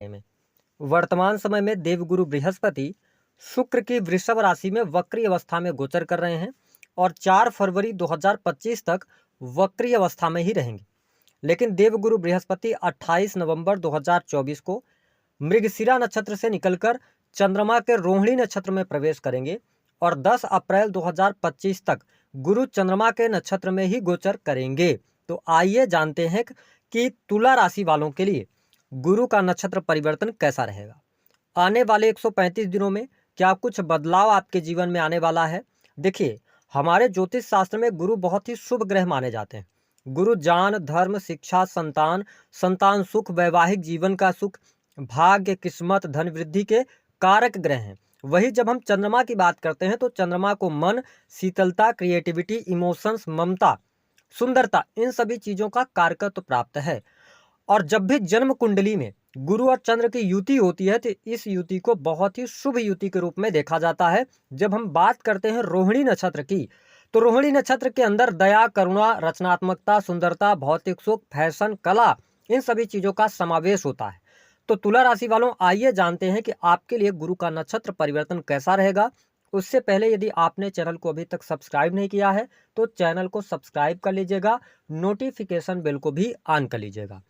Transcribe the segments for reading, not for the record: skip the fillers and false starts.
में वर्तमान समय में देवगुरु बृहस्पति शुक्र की वृषभ राशि में वक्री अवस्था में गोचर कर रहे हैं और 4 फरवरी 2025 तक वक्री अवस्था में ही रहेंगे। लेकिन देवगुरु बृहस्पति 28 नवंबर 2024 को मृगशिरा नक्षत्र से निकलकर चंद्रमा के रोहिणी नक्षत्र में प्रवेश करेंगे और 10 अप्रैल 2025 तक गुरु चंद्रमा के नक्षत्र में ही गोचर करेंगे। तो आइए जानते हैं कि तुला राशि वालों के लिए गुरु का नक्षत्र परिवर्तन कैसा रहेगा। आने वाले 135 दिनों में क्या कुछ बदलाव आपके जीवन में आने वाला है। देखिए, हमारे ज्योतिष शास्त्र में गुरु बहुत ही शुभ ग्रह माने जाते हैं। गुरु ज्ञान, धर्म, शिक्षा, संतान सुख, वैवाहिक जीवन का सुख, भाग्य, किस्मत, धन वृद्धि के कारक ग्रह हैं। वही जब हम चंद्रमा की बात करते हैं तो चंद्रमा को मन, शीतलता, क्रिएटिविटी, इमोशंस, ममता, सुंदरता, इन सभी चीजों का कारकत्व प्राप्त है। और जब भी जन्म कुंडली में गुरु और चंद्र की युति होती है तो इस युति को बहुत ही शुभ युति के रूप में देखा जाता है। जब हम बात करते हैं रोहिणी नक्षत्र की, तो रोहिणी नक्षत्र के अंदर दया, करुणा, रचनात्मकता, सुंदरता, भौतिक सुख, फैशन, कला, इन सभी चीजों का समावेश होता है। तो तुला राशि वालों, आइए जानते हैं कि आपके लिए गुरु का नक्षत्र परिवर्तन कैसा रहेगा। उससे पहले यदि आपने चैनल को अभी तक सब्सक्राइब नहीं किया है तो चैनल को सब्सक्राइब कर लीजिएगा, नोटिफिकेशन बेल को भी ऑन कर लीजिएगा।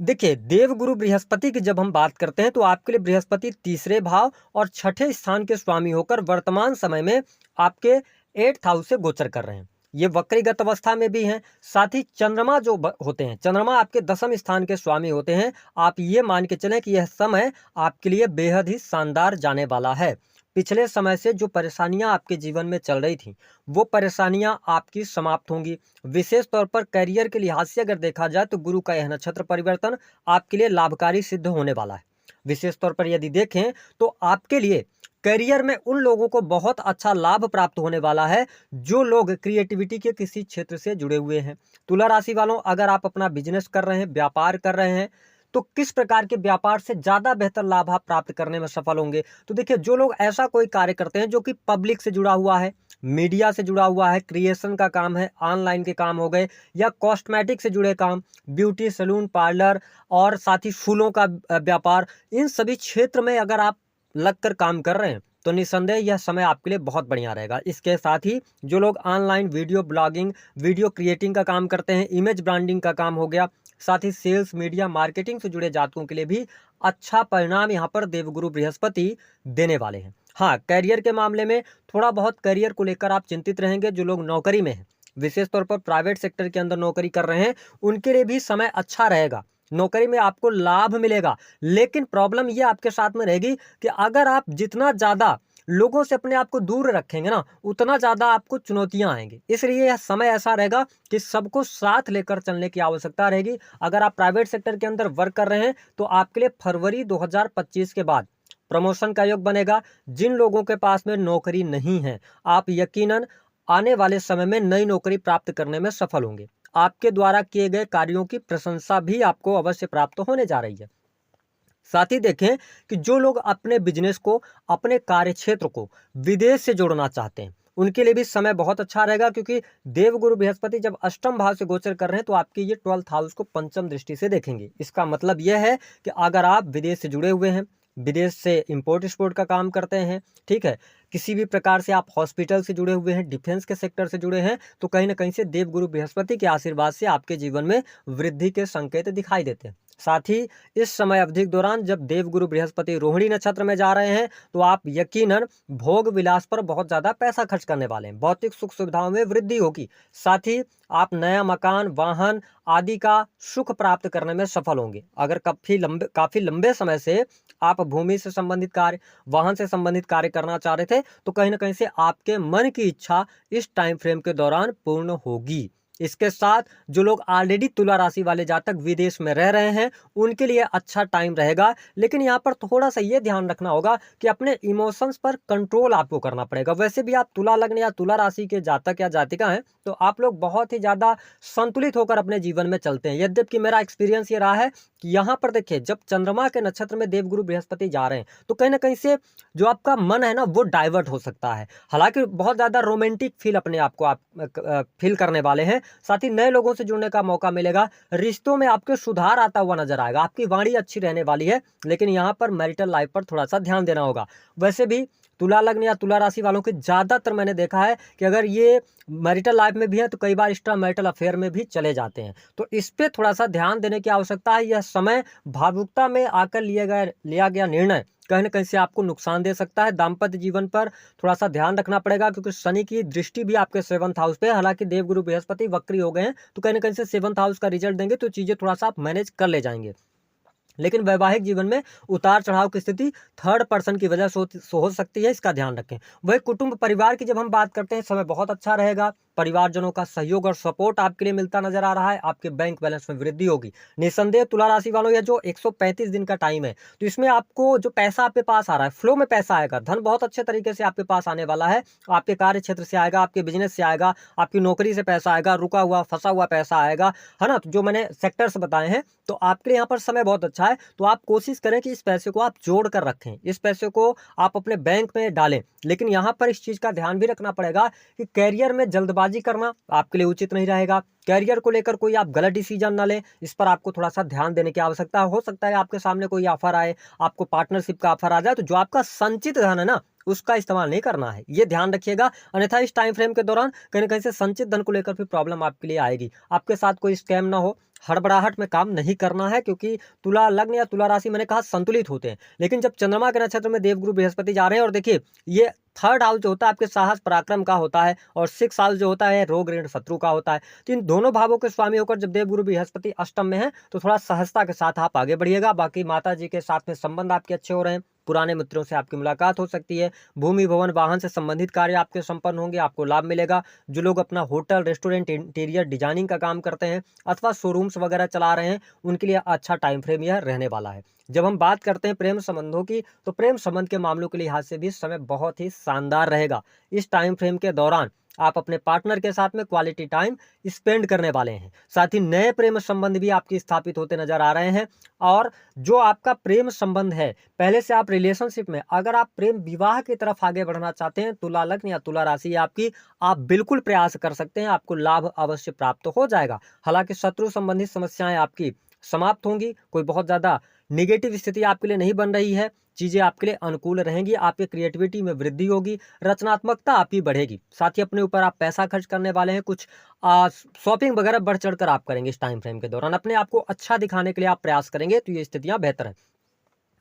देखिए, देवगुरु बृहस्पति की जब हम बात करते हैं तो आपके लिए बृहस्पति तीसरे भाव और छठे स्थान के स्वामी होकर वर्तमान समय में आपके 8th हाउस से गोचर कर रहे हैं। ये वक्रीगत अवस्था में भी हैं। साथ ही चंद्रमा जो होते हैं, चंद्रमा आपके 10वें स्थान के स्वामी होते हैं। आप ये मान के चलें कि यह समय आपके लिए बेहद ही शानदार जाने वाला है। पिछले समय से जो परेशानियां आपके जीवन में चल रही थी वो परेशानियां आपकी समाप्त होंगी। विशेष तौर पर करियर के लिहाज से अगर देखा जाए तो गुरु का यह नक्षत्र परिवर्तन आपके लिए लाभकारी सिद्ध होने वाला है। विशेष तौर पर यदि देखें तो आपके लिए करियर में उन लोगों को बहुत अच्छा लाभ प्राप्त होने वाला है जो लोग क्रिएटिविटी के किसी क्षेत्र से जुड़े हुए हैं। तुला राशि वालों, अगर आप अपना बिजनेस कर रहे हैं, व्यापार कर रहे हैं, तो किस प्रकार के व्यापार से ज्यादा बेहतर लाभ आप प्राप्त करने में सफल होंगे। तो देखिए, जो लोग ऐसा कोई कार्य करते हैं जो कि पब्लिक से जुड़ा हुआ है, मीडिया से जुड़ा हुआ है, क्रिएशन का काम है, ऑनलाइन के काम हो गए या कॉस्मेटिक से जुड़े काम, ब्यूटी सैलून, पार्लर और साथ ही फूलों का व्यापार, इन सभी क्षेत्र में अगर आप लगकर काम कर रहे हैं तो निस्संदेह यह समय आपके लिए बहुत बढ़िया रहेगा। इसके साथ ही जो लोग online video blogging, video creating का काम करते हैं, इमेज ब्रांडिंग का काम हो गया, साथ ही सेल्स, मीडिया, मार्केटिंग से जुड़े जातकों के लिए भी अच्छा परिणाम यहाँ पर देवगुरु बृहस्पति देने वाले हैं। हाँ, करियर के मामले में थोड़ा बहुत करियर को लेकर आप चिंतित रहेंगे। जो लोग नौकरी में हैं, विशेष तौर पर प्राइवेट सेक्टर के अंदर नौकरी कर रहे हैं, उनके लिए भी समय अच्छा रहेगा। नौकरी में आपको लाभ मिलेगा, लेकिन प्रॉब्लम ये आपके साथ में रहेगी कि अगर आप जितना ज़्यादा लोगों से अपने आप को दूर रखेंगे ना, उतना ज़्यादा आपको चुनौतियां आएंगी। इसलिए यह समय ऐसा रहेगा कि सबको साथ लेकर चलने की आवश्यकता रहेगी। अगर आप प्राइवेट सेक्टर के अंदर वर्क कर रहे हैं तो आपके लिए फरवरी 2025 के बाद प्रमोशन का योग बनेगा। जिन लोगों के पास में नौकरी नहीं है, आप यकीनन आने वाले समय में नई नौकरी प्राप्त करने में सफल होंगे। आपके द्वारा किए गए कार्यों की प्रशंसा भी आपको अवश्य प्राप्त होने जा रही है। साथ ही देखें कि जो लोग अपने बिजनेस को, अपने कार्य क्षेत्र को विदेश से जोड़ना चाहते हैं, उनके लिए भी समय बहुत अच्छा रहेगा, क्योंकि देवगुरु बृहस्पति जब अष्टम भाव से गोचर कर रहे हैं तो आपके ये 12th हाउस को पंचम दृष्टि से देखेंगे। इसका मतलब यह है कि अगर आप विदेश से जुड़े हुए हैं, विदेश से इंपोर्ट एक्सपोर्ट का काम करते हैं, ठीक है, किसी भी प्रकार से आप हॉस्पिटल से जुड़े हुए हैं, डिफेंस के सेक्टर से जुड़े हैं, तो कहीं ना कहीं से देवगुरु बृहस्पति के आशीर्वाद से आपके जीवन में वृद्धि के संकेत दिखाई देते हैं। साथ ही इस समय अवधि के दौरान जब देवगुरु बृहस्पति रोहिणी नक्षत्र में जा रहे हैं तो आप यकीनन भोग विलास पर बहुत ज्यादा पैसा खर्च करने वाले हैं। भौतिक सुख सुविधाओं में वृद्धि होगी। साथ ही आप नया मकान, वाहन आदि का सुख प्राप्त करने में सफल होंगे। अगर काफी लंबे समय से आप भूमि से संबंधित कार्य, वाहन से संबंधित कार्य करना चाह रहे थे तो कहीं ना कहीं से आपके मन की इच्छा इस टाइम फ्रेम के दौरान पूर्ण होगी। इसके साथ जो लोग ऑलरेडी तुला राशि वाले जातक विदेश में रह रहे हैं उनके लिए अच्छा टाइम रहेगा, लेकिन यहाँ पर थोड़ा सा ये ध्यान रखना होगा कि अपने इमोशंस पर कंट्रोल आपको करना पड़ेगा। वैसे भी आप तुला लग्न या तुला राशि के जातक या जातिका हैं तो आप लोग बहुत ही ज़्यादा संतुलित होकर अपने जीवन में चलते हैं। यद्यपि मेरा एक्सपीरियंस ये रहा है कि यहाँ पर देखिए, जब चंद्रमा के नक्षत्र में देवगुरु बृहस्पति जा रहे हैं तो कहीं ना कहीं से जो आपका मन है ना वो डाइवर्ट हो सकता है। हालांकि बहुत ज़्यादा रोमांटिक फील अपने आप को आप फील करने वाले हैं, साथ ही नए लोगों से जुड़ने का मौका मिलेगा। रिश्तों में आपके सुधार आता हुआ नजर आएगा, आपकी वाणी अच्छी रहने वाली है, लेकिन यहाँ पर मैरिटल लाइफ पर थोड़ा सा ध्यान देना होगा। वैसे भी तुला लग्न या तुला राशि वालों के ज्यादातर मैंने देखा है कि अगर ये मैरिटल लाइफ में भी है तो कई बार एक्स्ट्रा मैरिटल अफेयर में भी चले जाते हैं, तो इस पे थोड़ा सा ध्यान देने की आवश्यकता है। यह समय भावुकता में आकर लिया गया निर्णय कहीं ना कहीं से आपको नुकसान दे सकता है। दाम्पत्य जीवन पर थोड़ा सा ध्यान रखना पड़ेगा, क्योंकि शनि की दृष्टि भी आपके 7th हाउस पे, हालांकि देवगुरु बृहस्पति वक्री हो गए हैं तो कहीं ना कहीं से 7th हाउस का रिजल्ट देंगे, तो चीजें थोड़ा सा आप मैनेज कर ले जाएंगे। लेकिन वैवाहिक जीवन में उतार चढ़ाव की स्थिति थर्ड पर्सन की वजह से हो सकती है, इसका ध्यान रखें। वही कुटुंब परिवार की जब हम बात करते हैं, समय बहुत अच्छा रहेगा। परिवारजनों का सहयोग और सपोर्ट आपके लिए मिलता नजर आ रहा है, आपके बैंक बैलेंस में वृद्धि होगी। निसंदेह तुला राशि वालों, यह जो 135 दिन का टाइम है, तो इसमें आपको जो पैसा आपके पास आ रहा है, फ्लो में पैसा आएगा, धन बहुत अच्छे तरीके से आपके पास आने वाला है। आपके कार्य क्षेत्र से आएगा, आपके बिजनेस से आएगा, आपकी नौकरी से पैसा आएगा, रुका हुआ फंसा हुआ पैसा आएगा, है ना। तो जो मैंने सेक्टर्स बताए हैं, तो आपके लिए यहाँ पर समय बहुत अच्छा है। तो आप कोशिश करें कि इस पैसे को आप जोड़ कर रखें, इस पैसे को आप अपने बैंक में डालें। लेकिन यहाँ पर इस चीज का ध्यान भी रखना पड़ेगा कि कैरियर में जल्दबाजी करना आपके लिए उचित नहीं रहेगा। कैरियर को लेकर कोई आप गलत डिसीजन ना लें, इस पर आपको थोड़ा सा ध्यान देने की आवश्यकता हो सकता है। आपके सामने कोई ऑफर आए, आपको पार्टनरशिप का ऑफर आ जाए, तो जो आपका संचित धन है ना, उसका इस्तेमाल नहीं करना है, ये ध्यान रखिएगा। अन्यथा इस टाइम फ्रेम के दौरान कहीं ना कहीं से संचित धन को लेकर भी प्रॉब्लम आपके लिए आएगी। आपके साथ कोई स्कैम ना हो, हड़बड़ाहट में काम नहीं करना है, क्योंकि तुला लग्न या तुला राशि मैंने कहा संतुलित होते हैं। लेकिन जब चंद्रमा के नक्षत्र में देवगुरु बृहस्पति जा रहे हैं, और देखिए ये थर्ड हाउस जो होता है आपके साहस पराक्रम का होता है, और 6th हाउस जो होता है रोग ऋण शत्रु का होता है। तो इन दोनों भावों के स्वामी होकर जब देवगुरु बृहस्पति अष्टम में है, तो थोड़ा सहजता के साथ आप आगे बढ़िएगा। बाकी माता जी के साथ में संबंध आपके अच्छे हो रहे हैं, पुराने मित्रों से आपकी मुलाकात हो सकती है, भूमि भवन वाहन से संबंधित कार्य आपके संपन्न होंगे, आपको लाभ मिलेगा। जो लोग अपना होटल रेस्टोरेंट इंटीरियर डिजाइनिंग का काम करते हैं अथवा शोरूम्स वगैरह चला रहे हैं, उनके लिए अच्छा टाइम फ्रेम यह रहने वाला है। जब हम बात करते हैं प्रेम संबंधों की, तो प्रेम संबंध के मामलों के लिहाज से भी समय बहुत ही शानदार रहेगा। इस टाइम फ्रेम के दौरान आप अपने पार्टनर के साथ में क्वालिटी टाइम स्पेंड करने वाले हैं। साथ ही नए प्रेम संबंध भी आपके स्थापित होते नजर आ रहे हैं। और जो आपका प्रेम संबंध है, पहले से आप रिलेशनशिप में, अगर आप प्रेम विवाह की तरफ आगे बढ़ना चाहते हैं, तुला लग्न या तुला राशि आपकी, आप बिल्कुल प्रयास कर सकते हैं, आपको लाभ अवश्य प्राप्त हो जाएगा। हालांकि शत्रु संबंधित समस्याएं आपकी समाप्त होंगी, कोई बहुत ज्यादा निगेटिव स्थिति आपके लिए नहीं बन रही है, चीजें आपके लिए अनुकूल रहेंगी, आपकी क्रिएटिविटी में वृद्धि होगी, रचनात्मकता आपकी बढ़ेगी। साथ ही अपने ऊपर आप पैसा खर्च करने वाले हैं, कुछ शॉपिंग वगैरह बढ़ चढ़कर आप करेंगे। इस टाइम फ्रेम के दौरान अपने आप को अच्छा दिखाने के लिए आप प्रयास करेंगे, तो ये स्थितियां बेहतर है।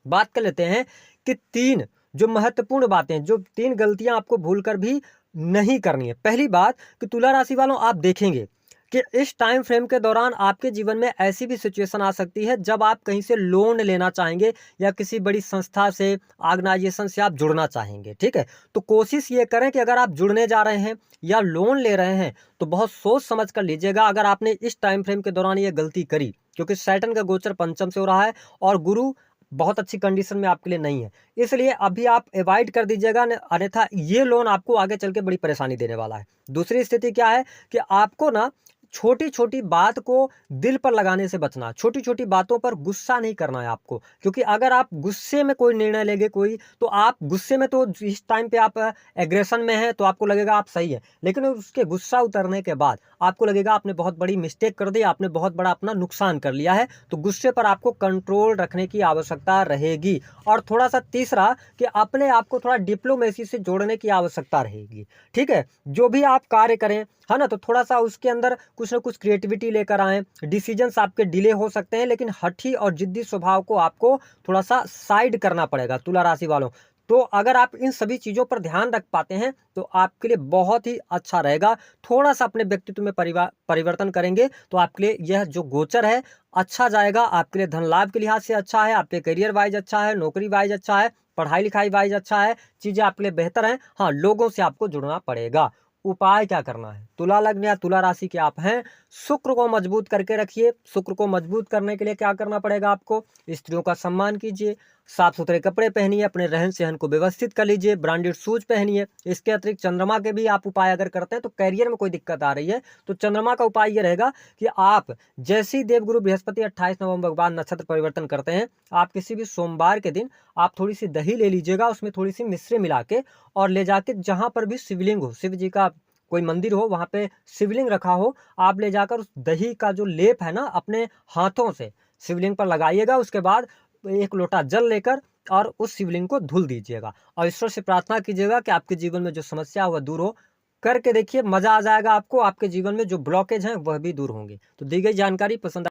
बात कर लेते हैं कि 3 जो महत्वपूर्ण बातें, जो 3 गलतियां आपको भूलकर भी नहीं करनी है। पहली बात कि तुला राशि वालों, आप देखेंगे कि इस टाइम फ्रेम के दौरान आपके जीवन में ऐसी भी सिचुएशन आ सकती है जब आप कहीं से लोन लेना चाहेंगे या किसी बड़ी संस्था से, ऑर्गेनाइजेशन से आप जुड़ना चाहेंगे। ठीक है, तो कोशिश ये करें कि अगर आप जुड़ने जा रहे हैं या लोन ले रहे हैं, तो बहुत सोच समझ कर लीजिएगा। अगर आपने इस टाइम फ्रेम के दौरान ये गलती करी, क्योंकि सैटर्न का गोचर पंचम से हो रहा है और गुरु बहुत अच्छी कंडीशन में आपके लिए नहीं है, इसलिए अभी आप अवॉइड कर दीजिएगा, अन्यथा ये लोन आपको आगे चल के बड़ी परेशानी देने वाला है। दूसरी स्थिति क्या है कि आपको ना छोटी छोटी बात को दिल पर लगाने से बचना, छोटी छोटी बातों पर गुस्सा नहीं करना है आपको, क्योंकि अगर आप गुस्से में कोई निर्णय लेंगे कोई, तो आप गुस्से में, तो इस टाइम पे आप एग्रेशन में हैं, तो आपको लगेगा आप सही है, लेकिन उसके गुस्सा उतरने के बाद आपको लगेगा आपने बहुत बड़ी मिस्टेक कर दी, आपने बहुत बड़ा अपना नुकसान कर लिया है। तो गुस्से पर आपको कंट्रोल रखने की आवश्यकता रहेगी। और थोड़ा सा तीसरा कि अपने आप को थोड़ा डिप्लोमेसी से जोड़ने की आवश्यकता रहेगी। ठीक है, जो भी आप कार्य करें, है ना, तो थोड़ा सा उसके अंदर कुछ ना कुछ क्रिएटिविटी लेकर आएं। डिसीजंस आपके डिले हो सकते हैं, लेकिन हठी और जिद्दी स्वभाव को आपको थोड़ा सा साइड करना पड़ेगा तुला राशि वालों। तो अगर आप इन सभी चीजों पर ध्यान रख पाते हैं, तो आपके लिए बहुत ही अच्छा रहेगा। थोड़ा सा अपने व्यक्तित्व में परिवर्तन करेंगे, तो आपके लिए यह जो गोचर है अच्छा जाएगा। आपके लिए धन लाभ के लिहाज से अच्छा है, आपके करियर वाइज अच्छा है, नौकरी वाइज अच्छा है, पढ़ाई लिखाई वाइज अच्छा है, चीजें आपके लिए बेहतर हैं। हाँ, लोगों से आपको जुड़ना पड़ेगा। उपाय क्या करना है? तुला लग्न या तुला राशि के आप हैं, शुक्र को मजबूत करके रखिए। शुक्र को मजबूत करने के लिए क्या करना पड़ेगा आपको? स्त्रियों का सम्मान कीजिए, साफ सुथरे कपड़े पहनिए, अपने रहन सहन को व्यवस्थित कर लीजिए, ब्रांडेड शूज पहनिए। इसके अतिरिक्त चंद्रमा के भी आप उपाय अगर करते हैं, तो करियर में कोई दिक्कत आ रही है, तो चंद्रमा का उपाय ये रहेगा कि आप जैसे ही देवगुरु बृहस्पति 28 नवंबर के बाद नक्षत्र परिवर्तन करते हैं, आप किसी भी सोमवार के दिन आप थोड़ी सी दही ले लीजिएगा, उसमें थोड़ी सी मिश्री मिला के, और ले जाके जहां पर भी शिवलिंग हो, शिव जी का कोई मंदिर हो वहाँ पे शिवलिंग रखा हो, आप ले जाकर उस दही का जो लेप है ना अपने हाथों से शिवलिंग पर लगाइएगा। उसके बाद 1 लोटा जल लेकर और उस शिवलिंग को धुल दीजिएगा और ईश्वर से प्रार्थना कीजिएगा कि आपके जीवन में जो समस्या है वह दूर हो। करके देखिए, मज़ा आ जाएगा आपको, आपके जीवन में जो ब्लॉकेज हैं वह भी दूर होंगे। तो दी गई जानकारी पसंद